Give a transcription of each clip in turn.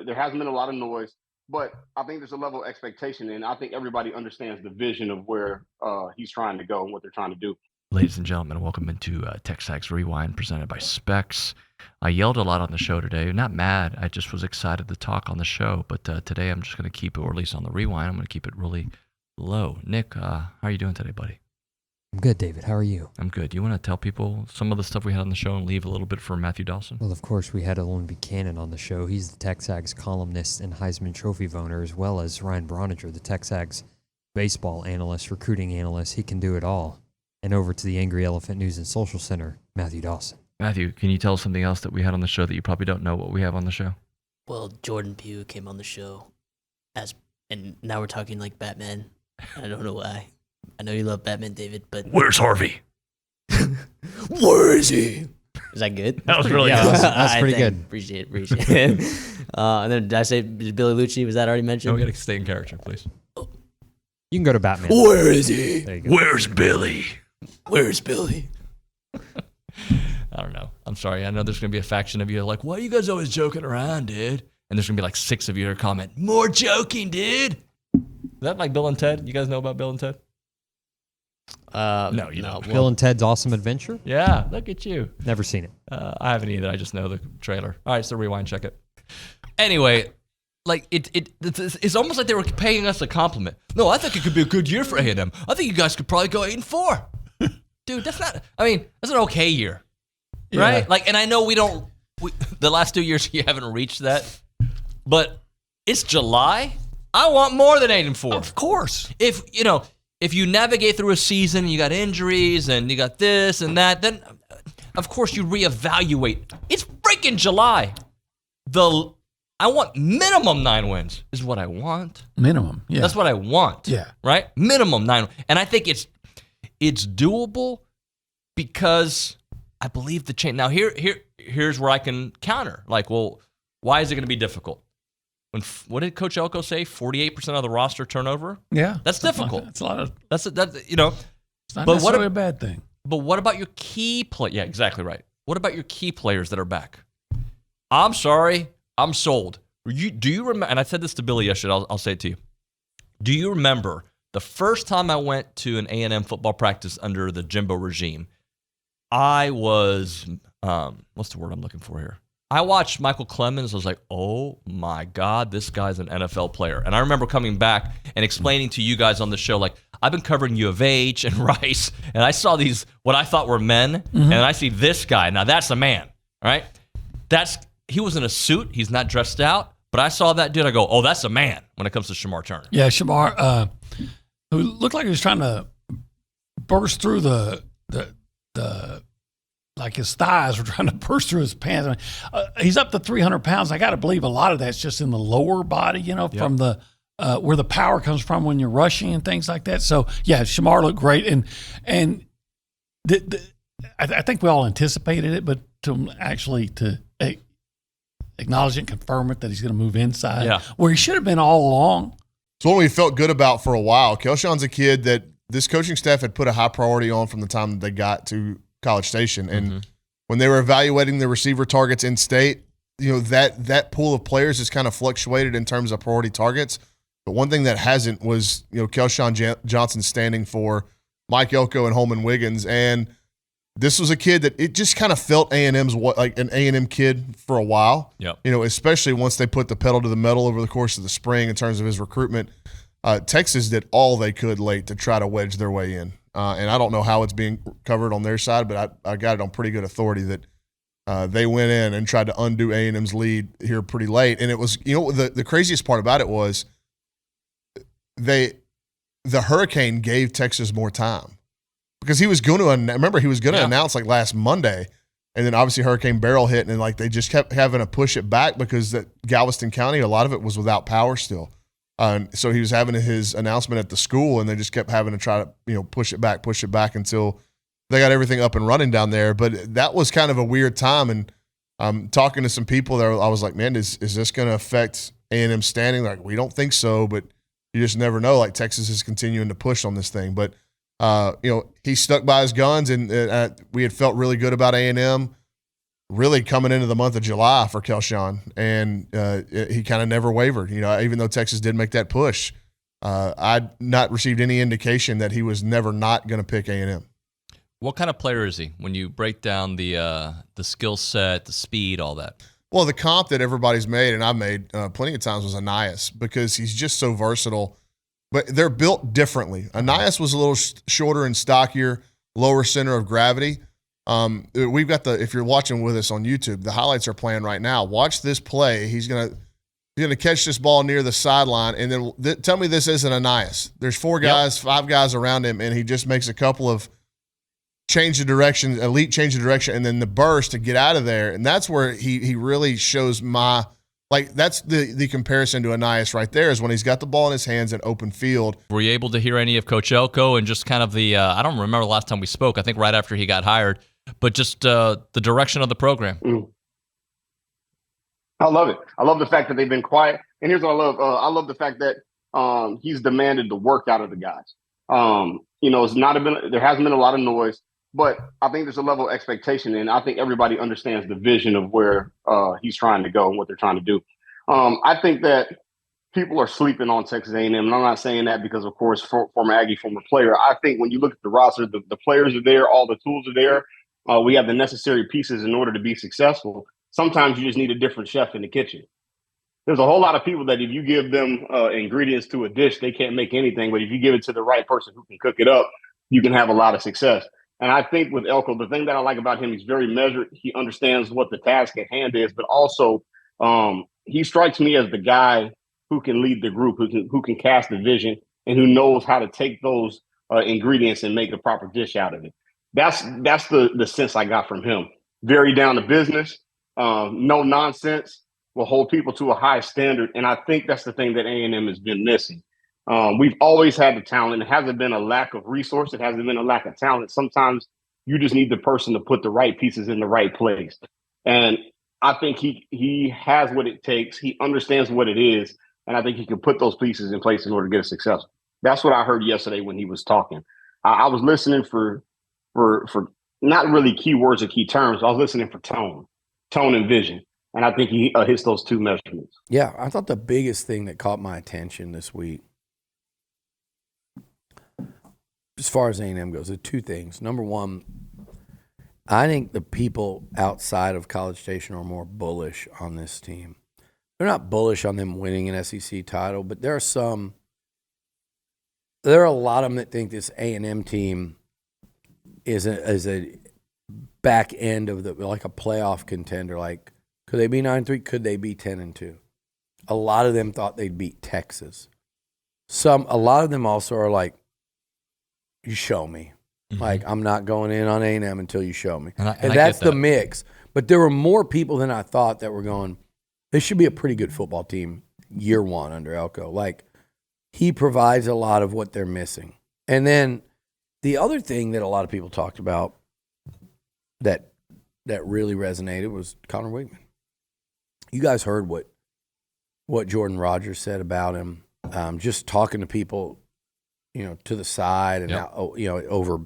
there hasn't been a lot of noise, but I think there's a level of expectation, and I think everybody understands the vision of where he's trying to go and what they're trying to do. Ladies and gentlemen, welcome into TexAgs Rewind presented by Specs. I yelled a lot on the show today. Not mad. I just was excited to talk on the show. But today I'm just going to keep it, or at least on the Rewind, I'm going to keep it really low. Nick, how are you doing today, buddy? I'm good, David. How are you? I'm good. You want to tell people some of the stuff we had on the show and leave a little bit for Matthew Dawson? Well, of course, we had Olin Buchanan on the show. He's the TexAgs columnist and Heisman Trophy owner, as well as Ryan Brauninger, the TexAgs baseball analyst, recruiting analyst. He can do it all. And over to the Angry Elephant News and Social Center, Matthew Dawson. Matthew, can you tell us something else that we had on the show that you probably don't know what we have on the show? Well, Jordan Pugh came on the show, and now we're talking like Batman. I don't know why. I know you love Batman, David, but... Where's Harvey? Where is he? Is that good? That was really good. That's pretty good. Appreciate it. And then did I say Billy Liucci? Was that already mentioned? No, we got to stay in character, please. You can go to Batman. Where is he? There you go. Where's Billy? Where's Billy? I don't know. I'm sorry. I know there's going to be a faction of you like, why are you guys always joking around, dude? And there's going to be like 6 of you that comment, more joking, dude. Is that like Bill and Ted? You guys know about Bill and Ted? No, you don't. Bill and Ted's Awesome Adventure? Yeah, look at you. Never seen it. I haven't either. I just know the trailer. All right, so rewind, check it. Anyway, like it's almost like they were paying us a compliment. No, I think it could be a good year for A&M. I think you guys could probably go 8-4. Dude, that's not. I mean, that's an okay year, right? Like, and I know the last 2 years you haven't reached that, but it's July. I want more than 8-4. Of course. If you navigate through a season, you got injuries and you got this and that, then of course you reevaluate. It's freaking July. I want minimum 9 wins is what I want. Minimum, yeah. That's what I want. Yeah. Right? Minimum 9. And I think it's doable because I believe the change. Now here's where I can counter. Like, well, why is it going to be difficult? What did Coach Elko say? 48% of the roster turnover. Yeah, that's difficult. It's a lot of. That's It's not necessarily a bad thing. But what about your key play? Yeah, exactly right. What about your key players that are back? I'm sorry, I'm sold. Do you remember? And I said this to Billy yesterday. I'll say it to you. Do you remember the first time I went to an A&M football practice under the Jimbo regime? I was what's the word I'm looking for here? I watched Michael Clemens. I was like, oh, my God, this guy's an NFL player. And I remember coming back and explaining to you guys on the show, like, I've been covering U of H and Rice, and I saw these, what I thought were men, and I see this guy. Now, that's a man, all right? He was in a suit. He's not dressed out. But I saw that dude. I go, oh, that's a man when it comes to Shamar Turner. Yeah, Shamar, who looked like he was trying to burst through the like his thighs were trying to burst through his pants. I mean, he's up to 300 pounds. I got to believe a lot of that's just in the lower body, from the where the power comes from when you're rushing and things like that. So, yeah, Shamar looked great. And I think we all anticipated it, but to acknowledge it and confirm it that he's going to move inside, where he should have been all along. It's one we felt good about for a while. Kelshawn's a kid that this coaching staff had put a high priority on from the time that they got to College Station. And when they were evaluating the receiver targets in state, that pool of players has kind of fluctuated in terms of priority targets. But one thing that hasn't was, Kelshawn Johnson standing for Mike Elko and Holman Wiggins. And this was a kid that it just kind of felt A&M's like an A&M kid for a while. Yep. Especially once they put the pedal to the metal over the course of the spring in terms of his recruitment. Texas did all they could late to try to wedge their way in. And I don't know how it's being covered on their side, but I got it on pretty good authority that they went in and tried to undo A&M's lead here pretty late. And it was, the craziest part about it was the Hurricane gave Texas more time because he was going to announce like last Monday, and then obviously Hurricane Beryl hit, and like they just kept having to push it back because that Galveston County, a lot of it was without power still. So he was having his announcement at the school, and they just kept having to try to, push it back until they got everything up and running down there. But that was kind of a weird time. And talking to some people there, I was like, man, is this going to affect A&M standing? Like, we don't think so, but you just never know. Like, Texas is continuing to push on this thing. But, he stuck by his guns, and we had felt really good about A&M. really coming into the month of July for Kelshawn, and he kind of never wavered. Even though Texas did make that push, I'd not received any indication that he was never not going to pick A&M. What kind of player is he when you break down the skill set, the speed, all that? Well, the comp that everybody's made, and I've made plenty of times, was Anias, because he's just so versatile. But they're built differently. Anias was a little shorter and stockier, lower center of gravity. We've got if you're watching with us on YouTube, the highlights are playing right now. Watch this play. He's gonna catch this ball near the sideline, and then tell me this isn't Anias. There's 4 guys, 5 guys around him, and he just makes a couple of change the direction, elite change the direction, and then the burst to get out of there. And that's where he really shows that's the comparison to Anias right there, is when he's got the ball in his hands in open field. Were you able to hear any of Coach Elko and just kind of I don't remember the last time we spoke, I think right after he got hired, but just the direction of the program? I love it. I love the fact that they've been quiet. And here's what I love. I love the fact that he's demanded the work out of the guys. There hasn't been a lot of noise, but I think there's a level of expectation, and I think everybody understands the vision of where he's trying to go and what they're trying to do. I think that people are sleeping on Texas A&M, and I'm not saying that because, of course, former Aggie, former player. I think when you look at the roster, the players are there, all the tools are there. We have the necessary pieces in order to be successful. Sometimes you just need a different chef in the kitchen. There's a whole lot of people that if you give them ingredients to a dish, they can't make anything. But if you give it to the right person who can cook it up, you can have a lot of success. And I think with Elko, the thing that I like about him, he's very measured. He understands what the task at hand is, but also he strikes me as the guy who can lead the group, who can cast the vision, and who knows how to take those ingredients and make a proper dish out of it. That's the sense I got from him. Very down to business, no nonsense, will hold people to a high standard. And I think that's the thing that A&M has been missing. We've always had the talent. It hasn't been a lack of resource. It hasn't been a lack of talent. Sometimes you just need the person to put the right pieces in the right place. And I think he has what it takes. He understands what it is. And I think he can put those pieces in place in order to get it successful. That's what I heard yesterday when he was talking. I was listening for not really key words or key terms. I was listening for tone and vision. And I think he hits those 2 measurements. Yeah, I thought the biggest thing that caught my attention this week, as far as A&M goes, are 2 things. Number one, I think the people outside of College Station are more bullish on this team. They're not bullish on them winning an SEC title, but there are a lot of them that think this A&M team is a back end of like a playoff contender. Like, could they be 9-3? Could they be 10-2? A lot of them thought they'd beat Texas. A lot of them also are like, you show me. Mm-hmm. Like, I'm not going in on A&M until you show me. And that's the mix. But there were more people than I thought that were going, they should be a pretty good football team year 1 under Elko. Like, he provides a lot of what they're missing. And then the other thing that a lot of people talked about that really resonated was Connor Wigman. You guys heard what Jordan Rogers said about him, just talking to people, to the side and now, over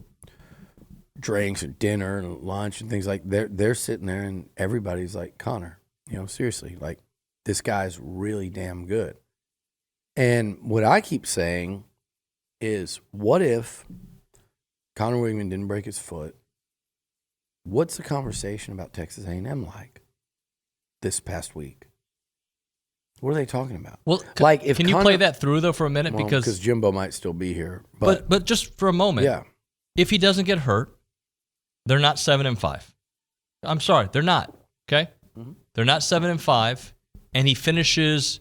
drinks and dinner and lunch and things like they're sitting there and everybody's like, Connor, seriously, like, this guy's really damn good. And what I keep saying is, what if Connor Wigman didn't break his foot? What's the conversation about Texas A&M like this past week? What are they talking about? Well, can you play that through though for a minute? Well, because Jimbo might still be here. But just for a moment, yeah. If he doesn't get hurt, they're not 7-5. I'm sorry, they're not. Okay, They're not 7-5, and he finishes.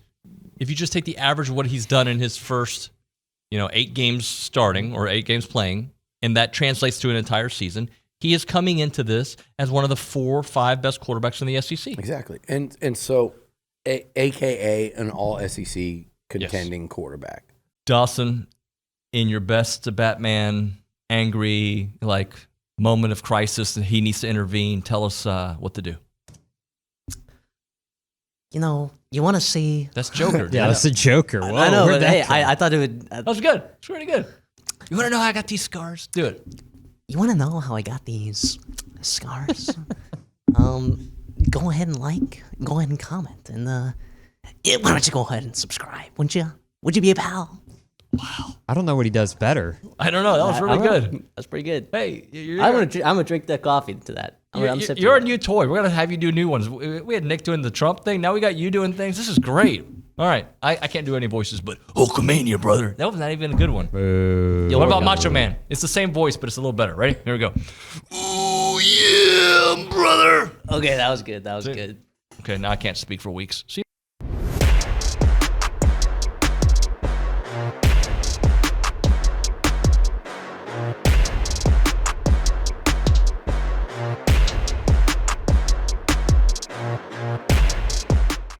If you just take the average of what he's done in his first, 8 games starting or 8 games playing, and that translates to an entire season, he is coming into this as one of the 4 or 5 best quarterbacks in the SEC. Exactly, and so, AKA an all SEC contending quarterback. Dawson, in your best Batman, angry, moment of crisis that he needs to intervene, tell us what to do. You want to see... That's Joker. Yeah, that's the Joker. Whoa, I know, but hey, I thought it would... That was good. It's pretty good. You want to know how I got these scars? Do it. You want to know how I got these scars? go ahead and like, go ahead and comment, and why don't you go ahead and subscribe? Wouldn't you? Would you be a pal? I don't know what he does better. I don't know. That was really good. That's pretty good. Hey, I'm gonna drink that coffee to that. You're a new toy. We're gonna have you do new ones. We had Nick doing the Trump thing. Now we got you doing things. This is great. All right, I can't do any voices, but Hulkamania, brother. That was not even a good one. What about Macho Man? It's the same voice, but it's a little better. Ready? Here we go. Oh yeah, brother. Okay, that was good. That was good. Okay, now I can't speak for weeks. See.